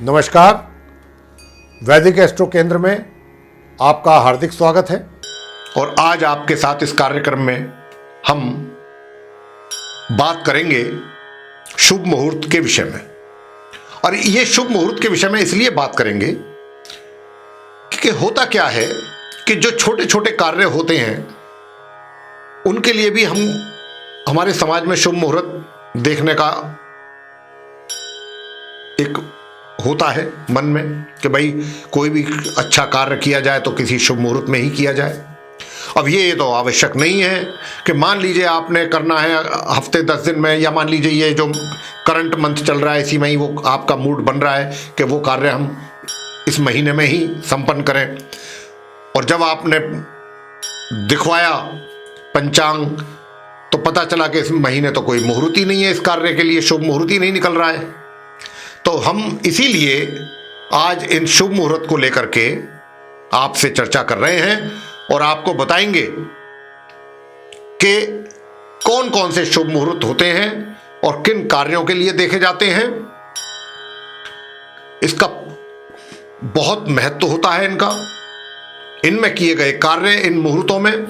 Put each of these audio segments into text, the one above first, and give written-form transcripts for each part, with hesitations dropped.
नमस्कार। वैदिक एस्ट्रो केंद्र में आपका हार्दिक स्वागत है और आज आपके साथ इस कार्यक्रम में हम बात करेंगे शुभ मुहूर्त के विषय में। और ये शुभ मुहूर्त के विषय में इसलिए बात करेंगे कि होता क्या है कि जो छोटे छोटे कार्य होते हैं उनके लिए भी हमारे समाज में शुभ मुहूर्त देखने का एक होता है मन में कि भाई कोई भी अच्छा कार्य किया जाए तो किसी शुभ मुहूर्त में ही किया जाए। अब ये तो आवश्यक नहीं है कि मान लीजिए आपने करना है हफ्ते 10 दिन में, या मान लीजिए ये जो करंट मंथ चल रहा है इसी में ही वो आपका मूड बन रहा है कि वो कार्य हम इस महीने में ही संपन्न करें। और जब आपने दिखवाया पंचांग तो पता चला कि इस महीने तो कोई मुहूर्त ही नहीं है, इस कार्य के लिए शुभ मुहूर्त ही नहीं निकल रहा है। तो हम इसीलिए आज इन शुभ मुहूर्त को लेकर के आपसे चर्चा कर रहे हैं और आपको बताएंगे कि कौन कौन से शुभ मुहूर्त होते हैं और किन कार्यों के लिए देखे जाते हैं। इसका बहुत महत्व होता है इनमें किए गए कार्य इन मुहूर्तों में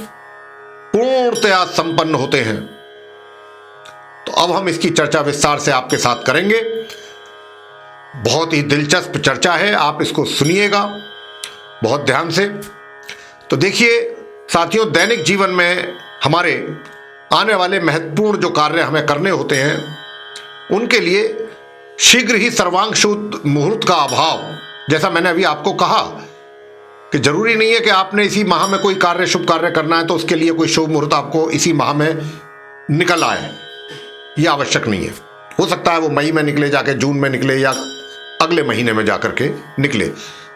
पूर्णतया संपन्न होते हैं। तो अब हम इसकी चर्चा विस्तार से आपके साथ करेंगे। बहुत ही दिलचस्प चर्चा है, आप इसको सुनिएगा बहुत ध्यान से। तो देखिए साथियों, दैनिक जीवन में हमारे आने वाले महत्वपूर्ण जो कार्य हमें करने होते हैं उनके लिए शीघ्र ही सर्वांग शुभ मुहूर्त का अभाव, जैसा मैंने अभी आपको कहा कि जरूरी नहीं है कि आपने इसी माह में कोई कार्य शुभ कार्य करना है तो उसके लिए कोई शुभ मुहूर्त आपको इसी माह में निकल आए, यह आवश्यक नहीं है। हो सकता है वो मई में निकले, जाके जून में निकले, या अगले महीने में जाकर के निकले,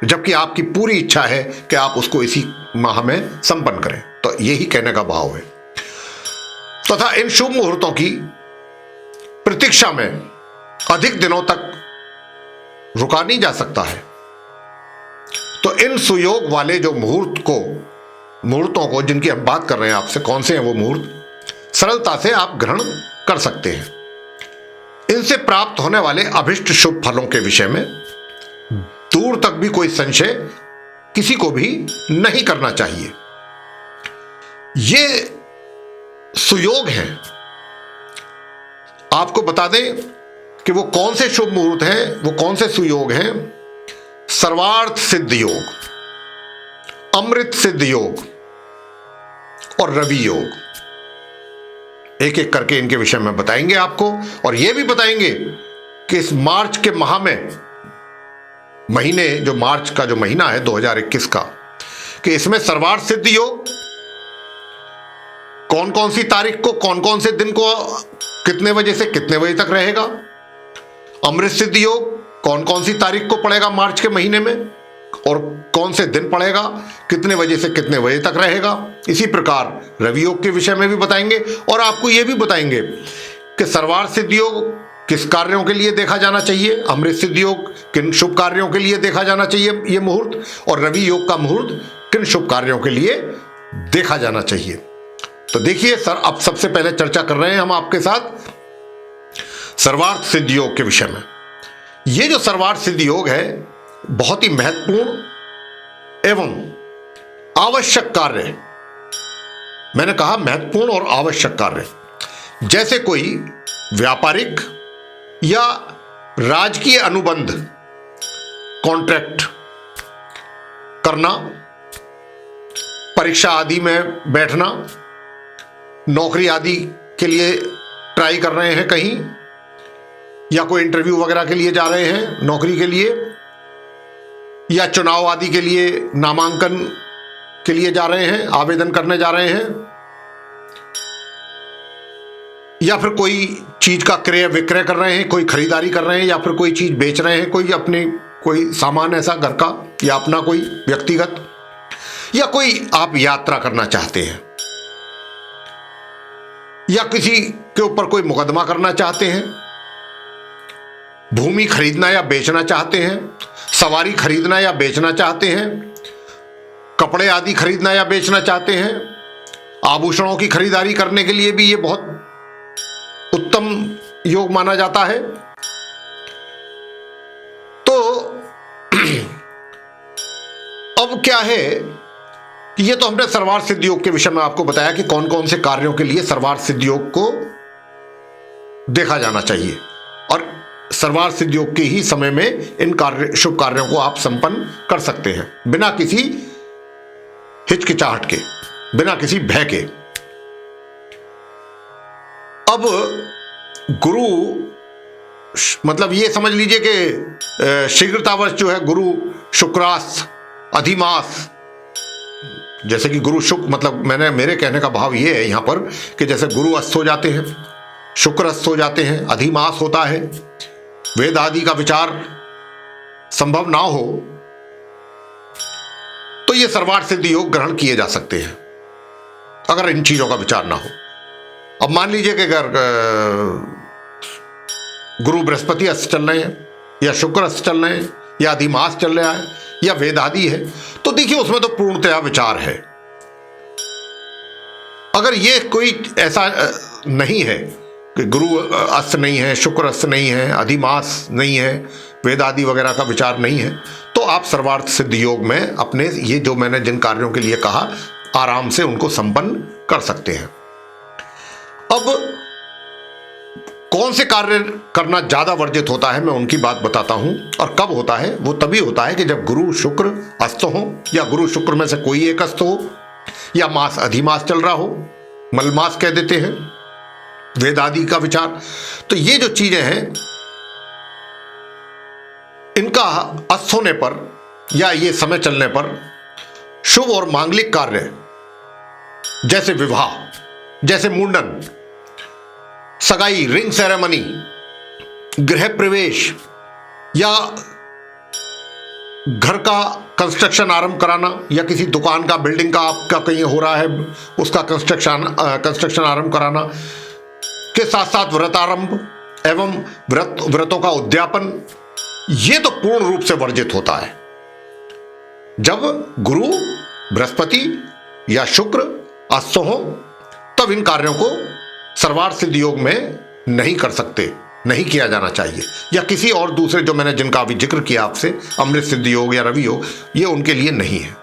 जबकि आपकी पूरी इच्छा है कि आप उसको इसी माह में संपन्न करें। तो यही कहने का भाव है। तथा इन शुभ मुहूर्तों की प्रतीक्षा में अधिक दिनों तक रुका नहीं जा सकता है। तो इन सुयोग वाले जो मुहूर्तों को जिनकी हम बात कर रहे हैं आपसे, कौन से हैं वो मुहूर्त, सरलता से आप ग्रहण कर सकते हैं। इनसे प्राप्त होने वाले अभिष्ट शुभ फलों के विषय में दूर तक भी कोई संशय किसी को भी नहीं करना चाहिए। ये सुयोग हैं। आपको बता दें कि वो कौन से शुभ मुहूर्त हैं, वो कौन से सुयोग हैं। सर्वार्थ सिद्ध योग, अमृत सिद्ध योग और रवि योग। एक एक करके इनके विषय में बताएंगे आपको, और यह भी बताएंगे कि इस मार्च के माह में जो मार्च का जो महीना है 2021 का, कि इसमें सर्वार्थ सिद्ध योग कौन कौन सी तारीख को, कौन कौन से दिन को, कितने बजे से कितने बजे तक रहेगा। अमृत सिद्ध योग कौन कौन सी तारीख को पड़ेगा मार्च के महीने में, और कौन से दिन पड़ेगा, कितने बजे से कितने बजे तक रहेगा। इसी प्रकार रवि योग के विषय में भी बताएंगे, और आपको यह भी बताएंगे कि सर्वार्थ सिद्ध योग किस कार्यों के लिए देखा जाना चाहिए, अमृत सिद्ध योग किन शुभ कार्यों के लिए देखा जाना चाहिए यह मुहूर्त, और रवि योग का मुहूर्त किन शुभ कार्यों के लिए देखा जाना चाहिए। तो देखिए सर, अब सबसे पहले चर्चा कर रहे हैं हम आपके साथ सर्वार्थ सिद्ध योग के विषय में। यह जो सर्वार्थ सिद्ध योग है बहुत ही महत्वपूर्ण एवं आवश्यक कार्य, मैंने कहा महत्वपूर्ण और आवश्यक कार्य, जैसे कोई व्यापारिक या राजकीय अनुबंध कॉन्ट्रैक्ट करना, परीक्षा आदि में बैठना, नौकरी आदि के लिए ट्राई कर रहे हैं कहीं, या कोई इंटरव्यू वगैरह के लिए जा रहे हैं नौकरी के लिए, या चुनाव आदि के लिए नामांकन के लिए जा रहे हैं, आवेदन करने जा रहे हैं, या फिर कोई चीज का क्रय विक्रय कर रहे हैं, कोई खरीदारी कर रहे हैं, या फिर कोई चीज बेच रहे हैं, कोई सामान ऐसा घर का या अपना कोई व्यक्तिगत, या कोई आप यात्रा करना चाहते हैं, या किसी के ऊपर कोई मुकदमा करना चाहते हैं, भूमि खरीदना या बेचना चाहते हैं, सवारी खरीदना या बेचना चाहते हैं, कपड़े आदि खरीदना या बेचना चाहते हैं, आभूषणों की खरीदारी करने के लिए भी ये बहुत उत्तम योग माना जाता है। तो अब क्या है कि ये तो हमने सर्वार्थ सिद्धि योग के विषय में आपको बताया कि कौन कौन से कार्यों के लिए सर्वार्थ सिद्धि योग को देखा जाना चाहिए, और सर्वार्थ सिद्धि योग के ही समय में इन शुभ कार्यों को आप संपन्न कर सकते हैं बिना किसी हिचकिचाहट के, बिना किसी भय के। अब गुरु मतलब ये समझ लीजिए कि शीघ्रतावश जो है गुरु शुक्रास्त अधिमास, जैसे कि गुरु शुक्र मतलब मेरे कहने का भाव ये है यहां पर कि जैसे गुरु अस्त हो जाते हैं, शुक्र अस्त हो जाते हैं, अधिमास होता है, वेद आदि का विचार संभव ना हो, तो ये सर्वार्थ सिद्धि योग ग्रहण किए जा सकते हैं अगर इन चीजों का विचार ना हो। अब मान लीजिए कि अगर गुरु बृहस्पति अस्त चल रहे हैं या शुक्र अस्त चल रहे हैं या अधिमास चल रहा है या वेद आदि है, तो देखिए उसमें तो पूर्णतया विचार है। अगर ये कोई ऐसा नहीं है कि गुरु अस्त नहीं है, शुक्र अस्त नहीं है, अधिमास नहीं है, वेद आदि वगैरह का विचार नहीं है, तो आप सर्वार्थ सिद्धि योग में अपने ये जो मैंने जिन कार्यों के लिए कहा आराम से उनको संपन्न कर सकते हैं। अब कौन से कार्य करना ज्यादा वर्जित होता है मैं उनकी बात बताता हूं, और कब होता है वो तभी होता है कि जब गुरु शुक्र अस्त हो या गुरु शुक्र में से कोई एक अस्त हो या मास अधिमास चल रहा हो, मलमास कह देते हैं, वेद आदि का विचार। तो ये जो चीजें हैं इनका अस्त होने पर या ये समय चलने पर शुभ और मांगलिक कार्य जैसे विवाह, जैसे मुंडन, सगाई, रिंग सेरेमनी, गृह प्रवेश या घर का कंस्ट्रक्शन आरंभ कराना या किसी दुकान का बिल्डिंग का आपका कहीं हो रहा है उसका कंस्ट्रक्शन आरंभ कराना के साथ साथ व्रत आरंभ एवं व्रतों का उद्यापन, ये तो पूर्ण रूप से वर्जित होता है। जब गुरु बृहस्पति या शुक्र अस्त हो तब इन कार्यों को सर्वार्थ सिद्धि योग में नहीं कर सकते, नहीं किया जाना चाहिए। या किसी और दूसरे जो मैंने जिनका अभी जिक्र किया आपसे, अमृत सिद्धि योग या रवि योग, ये उनके लिए नहीं है।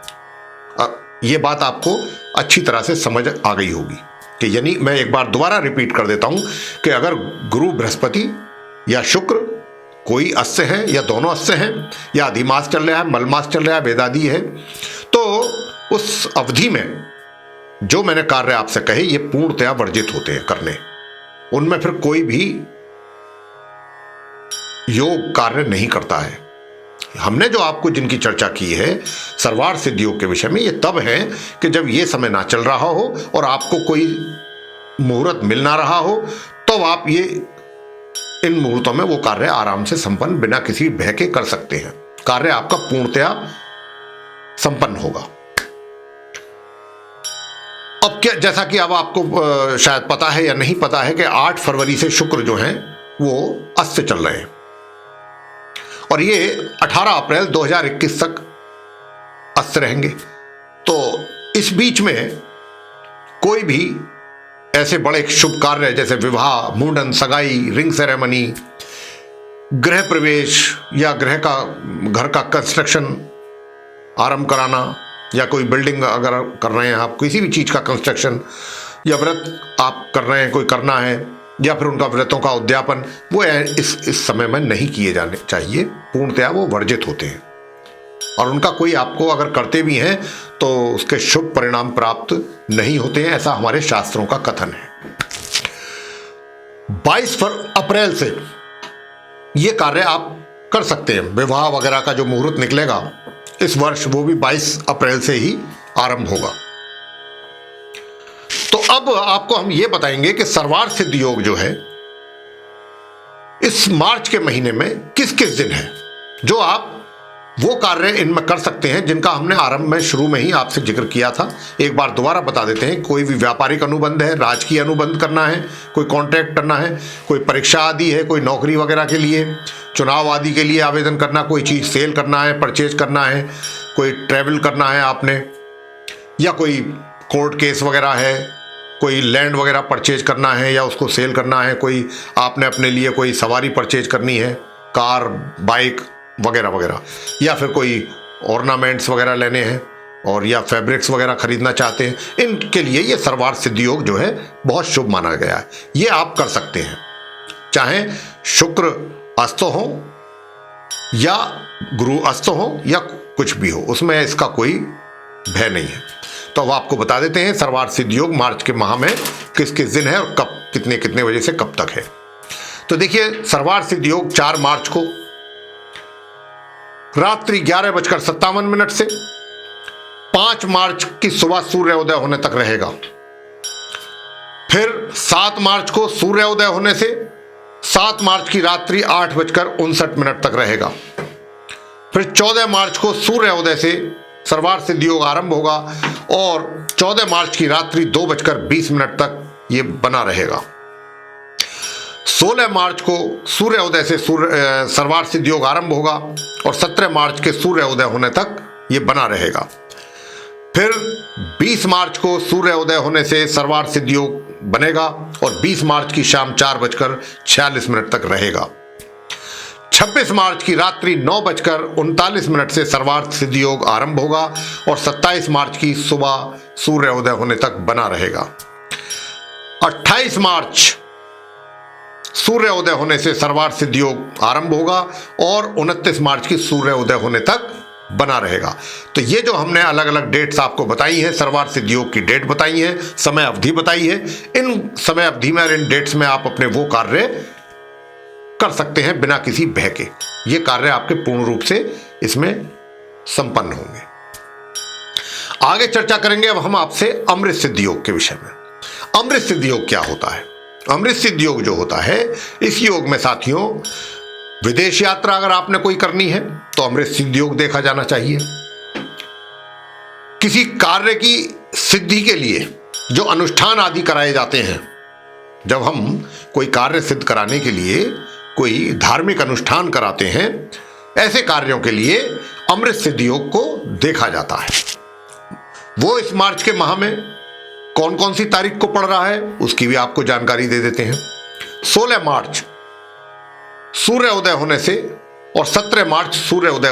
ये बात आपको अच्छी तरह से समझ आ गई होगी कि यानी मैं एक बार दोबारा रिपीट कर देता हूं कि अगर गुरु बृहस्पति या शुक्र कोई अस्त है या दोनों अस्त हैं या अधिमास चल रहा है, मलमास चल रहा है, वेदादि है, तो उस अवधि में जो मैंने कार्य आपसे कहे ये पूर्णतया वर्जित होते हैं करने, उनमें फिर कोई भी योग कार्य नहीं करता है। हमने जो आपको जिनकी चर्चा की है सर्वार्थ सिद्धि योग के विषय में, ये तब है कि जब ये समय ना चल रहा हो और आपको कोई मुहूर्त मिल ना रहा हो, तो आप ये इन मुहूर्तों में वो कार्य आराम से संपन्न बिना किसी भय के कर सकते हैं। कार्य आपका पूर्णतया संपन्न होगा। अब क्या, जैसा कि अब आपको शायद पता है या नहीं पता है कि 8 फरवरी से शुक्र जो हैं वो अस्त चल रहे हैं और ये 18 अप्रैल 2021 तक अस्त रहेंगे। तो इस बीच में कोई भी ऐसे बड़े शुभ कार्य जैसे विवाह, मुंडन, सगाई, रिंग सेरेमनी, गृह प्रवेश या घर का कंस्ट्रक्शन आरंभ कराना या कोई बिल्डिंग अगर कर रहे हैं आप, किसी भी चीज का कंस्ट्रक्शन या व्रत आप कर रहे हैं, कोई करना है, या फिर उनका व्रतों का उद्यापन, वो इस समय में नहीं किए जाने चाहिए। पूर्णतया वो वर्जित होते हैं और उनका कोई आपको अगर करते भी हैं तो उसके शुभ परिणाम प्राप्त नहीं होते हैं, ऐसा हमारे शास्त्रों का कथन है। 22 अप्रैल से ये कार्य आप कर सकते हैं। विवाह वगैरह का जो मुहूर्त निकलेगा इस वर्ष वो भी 22 अप्रैल से ही आरंभ होगा। तो अब आपको हम ये बताएंगे कि सर्वार्थ सिद्धि योग जो है इस मार्च के महीने में किस किस दिन है जो आप वो कार्य इनमें कर सकते हैं जिनका हमने आरंभ में शुरू में ही आपसे जिक्र किया था। एक बार दोबारा बता देते हैं। कोई भी व्यापारिक अनुबंध है, राजकीय अनुबंध करना है, कोई कॉन्ट्रैक्ट करना है, कोई परीक्षा आदि है, कोई नौकरी वगैरह के लिए, चुनाव आदि के लिए आवेदन करना, कोई चीज़ सेल करना है, परचेज करना है, कोई ट्रैवल करना है आपने, या कोई कोर्ट केस वगैरह है, कोई लैंड वगैरह परचेज करना है या उसको सेल करना है, कोई आपने अपने लिए कोई सवारी परचेज करनी है, कार, बाइक वगैरह वगैरह, या फिर कोई ऑर्नामेंट्स वगैरह लेने हैं और या फैब्रिक्स वगैरह खरीदना चाहते हैं, इनके लिए ये सर्वार्थ सिद्धि योग जो है बहुत शुभ माना गया है। ये आप कर सकते हैं, चाहे शुक्र अस्त हो या गुरु अस्त हो या कुछ भी हो, उसमें इसका कोई भय नहीं है। तो अब आपको बता देते हैं सर्वार्थ सिद्धि योग मार्च के माह में किस किस दिन है और कब, कितने कितने बजे से कब तक है। तो देखिए, सर्वार्थ सिद्धि योग 4 मार्च को रात्रि 11:57 से 5 मार्च की सुबह सूर्योदय होने तक रहेगा। फिर 7 मार्च को सूर्योदय होने से 7 मार्च की रात्रि 8:59 तक रहेगा। फिर 14 मार्च को सूर्योदय से सर्वार्थ सिद्धि योग आरंभ होगा और 14 मार्च की रात्रि 2:20 तक ये बना रहेगा। 16 मार्च को सूर्योदय से सर्वार्थ सिद्धि योग आरंभ होगा और 17 मार्च के सूर्योदय होने तक ये बना रहेगा। फिर 20 मार्च को सूर्योदय होने से सर्वार्थ सिद्धि योग बनेगा और 20 मार्च की शाम 4:46 तक रहेगा। 26 मार्च की रात्रि 9:39 से सर्वार्थ सिद्धि योग आरंभ होगा और 27 मार्च की सुबह सूर्योदय होने तक बना रहेगा। 28 मार्च सूर्योदय होने से सर्वार्थ सिद्धि योग आरंभ होगा और 29 मार्च की सूर्योदय होने तक बना रहेगा। तो ये जो हमने अलग अलग डेट्स आपको बताई हैं, सर्वार्थ सिद्धि योग की डेट बताई है, समय अवधि बताई है, इन समय अवधि में और इन डेट्स में आप अपने वो कार्य कर सकते हैं बिना किसी भय के। ये कार्य आपके पूर्ण रूप से इसमें संपन्न होंगे। आगे चर्चा करेंगे अब हम आपसे अमृत सिद्धि योग के विषय में। अमृत सिद्धि योग क्या होता है? अमृत सिद्धि योग जो होता है, इस योग में साथियों विदेश यात्रा अगर आपने कोई करनी है तो अमृत सिद्धि योग देखा जाना चाहिए। किसी कार्य की सिद्धि के लिए जो अनुष्ठान आदि कराए जाते हैं, जब हम कोई कार्य सिद्ध कराने के लिए कोई धार्मिक अनुष्ठान कराते हैं, ऐसे कार्यों के लिए अमृत सिद्धि योग को देखा जाता है। वो इस मार्च के माह में कौन कौन सी तारीख को पड़ रहा है उसकी भी आपको जानकारी दे देते हैं। 16 मार्च सूर्योदय होने से और 17 मार्च सूर्योदय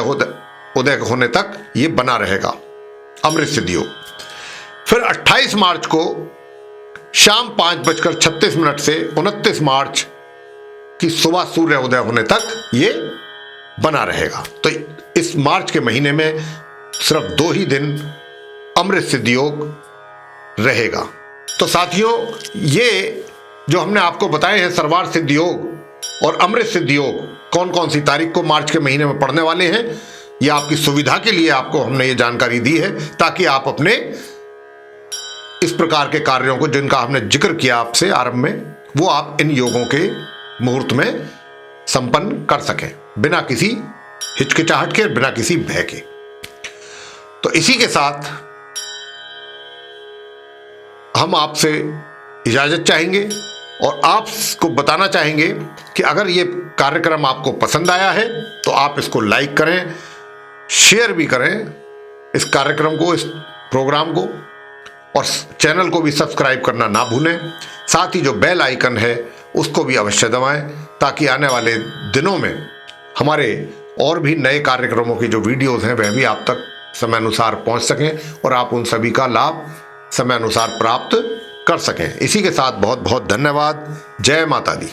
होने तक ये बना रहेगा अमृत सिद्धि योग। फिर 28 मार्च को शाम 5:36 से 29 मार्च की सुबह सूर्योदय होने तक ये बना रहेगा। तो इस मार्च के महीने में सिर्फ 2 ही दिन अमृत सिद्धि योग रहेगा। तो साथियों, ये जो हमने आपको बताए हैं सर्वार्थ सिद्धि योग और अमृत सिद्धि योग कौन कौन सी तारीख को मार्च के महीने में पड़ने वाले हैं, ये आपकी सुविधा के लिए आपको हमने ये जानकारी दी है ताकि आप अपने इस प्रकार के कार्यों को जिनका हमने जिक्र किया आपसे आरंभ में, वो आप इन योगों के मुहूर्त में संपन्न कर सकें बिना किसी हिचकिचाहट के, बिना किसी भय के। तो इसी के साथ हम आपसे इजाजत चाहेंगे और आपको बताना चाहेंगे कि अगर ये कार्यक्रम आपको पसंद आया है तो आप इसको लाइक करें, शेयर भी करें इस कार्यक्रम को, इस प्रोग्राम को, और चैनल को भी सब्सक्राइब करना ना भूलें। साथ ही जो बेल आइकन है उसको भी अवश्य दबाएं ताकि आने वाले दिनों में हमारे और भी नए कार्यक्रमों की जो वीडियोस हैं वह भी आप तक समय अनुसार पहुंच सकें और आप उन सभी का लाभ समय अनुसार प्राप्त कर सकें। इसी के साथ बहुत बहुत धन्यवाद। जय माता दी।